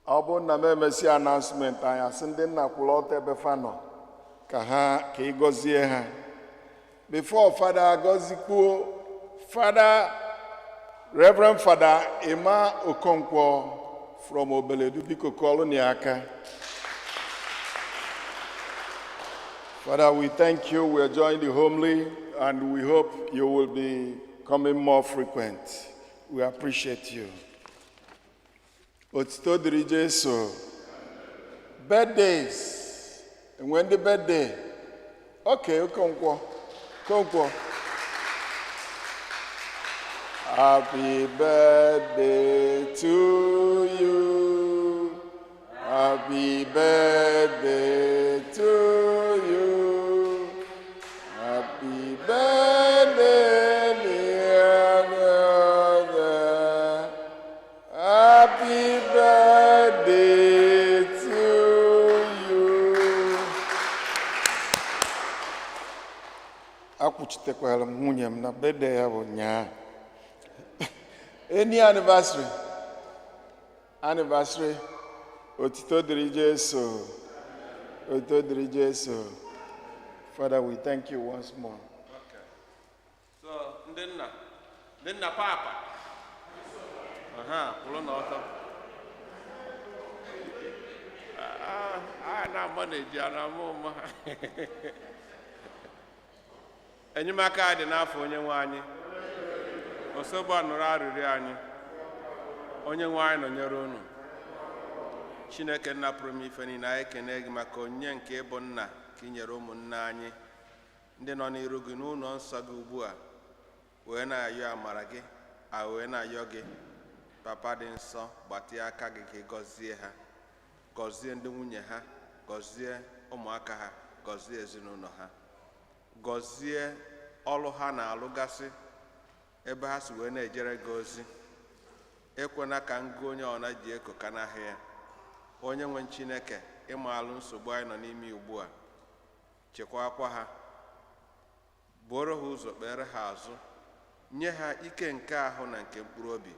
ọ bụ na m emesi announcement anyị asị ndị nna kwụrụ ọtọ ebe fa nọ ka ị gọzie ha. Before Fada agọzikwuo, Fada Reverend Fada Emma Okonkwo from Obeledu biko kọlụ n'aka. Father, we thank you. We are joining the homily, and we hope you will be coming more frequent. We appreciate you. Otito diri Jesu. Birthdays. And when the birthday? Okay, Okonkwo. Happy birthday to you. Happy birthday to you. Happy birthday, dear brother. Happy birthday to you. Akuchitekwala nwunye m na birthday ya bụ nyaa. Any anniversary? Otito diri Jesu. Otito diri Jesu. Father, we thank you once more. Okay. So, Ndenna Papa. Pull n'ọtọ. Na-manage ya na mụma. Enyemaka dị n'afọ onye nwe anyị. Osobo anụrụ arịrịọ anyị. Onye nwe anyị nọnyere unu. Chineke nna pụrụ m ife niile, anyị ekene gị maka onyinye nke ịbụ nna ka i nyere ụmụnne anyị ndị nọ n'iru gị n'ụlọ nsọ gị ugbu a, wee na-ayọ amara gị, wee na-ayọ gị, Papa dị nsọ, gbatịa aka gị ka ị gọzie ha, gọzie ndị nwunye ha, gọzie ụmụaka ha, gọzie ezinụlọ ha, gọzie ọlụ ha na-alụgasị ebe ha si wee na-ejere gị ozi. Ekwena ka ngụ onye ọna ji eko ka n'ahịa ya. Onye nwe Chineke, ịmaalụ nsogbu anyị nọ n'ime ugbu a, chekwakwa ha, buoro ha ụzọ, kpere ha azụ, nye ha ike nke ahụ na nke mkpụrụ obi,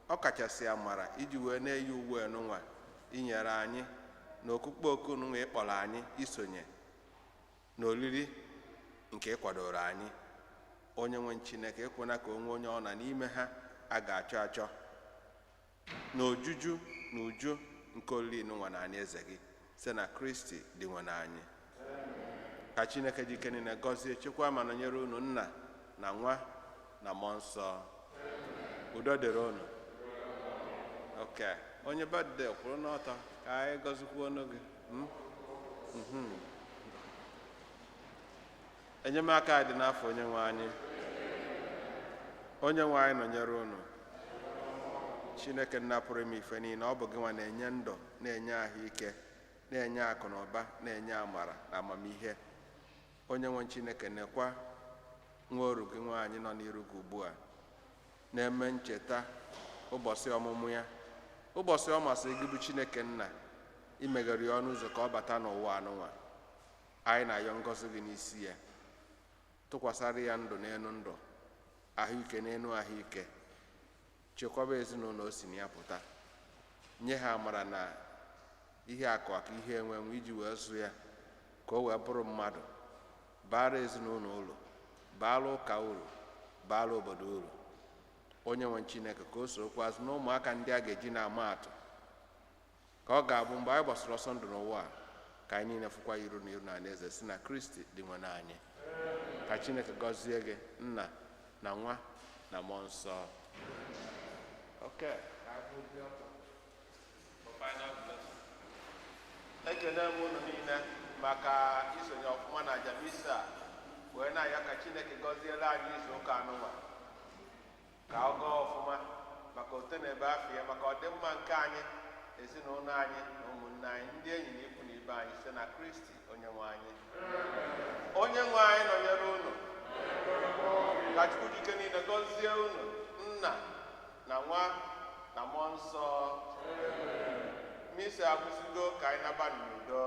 ọ kachasị amara iji wee na-eyi uwe enunwa inyere anyị na okpukpe oku nunwa ịkpọrọ anyị isonye n'olili nke ịkwadoro anyị. Onye nwe Chineke, ekwena ka onwe onye ọ na n'ime ha a ga-achọ achọ n'ojuju na uju nke olili nunwa na anyị eze gị, site na Kristi dị nwe n'anyị. Ka Chineke jike niile gọzie, chekwa ma nọnyere unu, Nna na Nwa na Mmụọ Nsọ. Udo dịrị unu. Okay. Onye birthday kwụrụ n'ọtọ ka anyị gọzikwuo ọnụ gị. Enyemaka dị n'afọ onye nwe anyị. Onye nwe anyị nọnyere unu. Chineke nna pụrụ ime ife niile, ọ bụ gị nwa na-enye ndụ, na-enye ahụike, na-enye akụ na ụba, na-enye amara na amamihe. onye nwe Chineke nekwa nwa oru gị nwaanyị nọ n'iru gị ugbu a na-eme ncheta ụbọchị ọmụmụ ya, ụbọchị ọ masịrị gị bụ Chineke nna imeghere ya ọnụ ụzọ ka ọ bata n'ụwa anụnwa. Anyị na-ayọ ngọzi gị n'isi ya, tụkwasara ya ndụ n'elu ndụ, ahụike n'elu ahụike, chekwaba ezinụlọ o si na ya pụta, nye ha amara na ihe akụ aka ihe enwenwe iji wee zụ ya ka o wee bụrụ mmadụ, baara ezinụlọ uru, baara ụka uru, baara obodo uru. Onye nwe Chineke ka o sorokwa azụ na ụmụaka ndị a ga-eji na-ama atụ, ka ọ ga-abụ mgbe anyị gbasara ọsọ ndụ n'ụwa a ka anyị niile fụkwa iru na iru na alaeze si na Kristi dị nwe anyị. Ka Chineke gọzie gị, Nna na Nwa na Mmụọ Nsọ. Ekene m unu niile maka isonye ọfụma na aja misa a, wee na-ayọ ka Chineke gọziere anyị izu ụka anụnwa, ka ọ gaa ọfụma maka ote na ebe afọ ya, maka ọdịmma nke anyị, ezinụlọ anyị na ụmụnne anyị, ndị enyi na ikwu na ibe anyị site na Kristi onye nwe anyị. Onye nwe anyị nọnyere unu, ka Chukwu dike niile gọzie unu, Nna na Nwa na Mmụọ Nsọ. Misa akwụsịgo, ka anyị naba n'udo.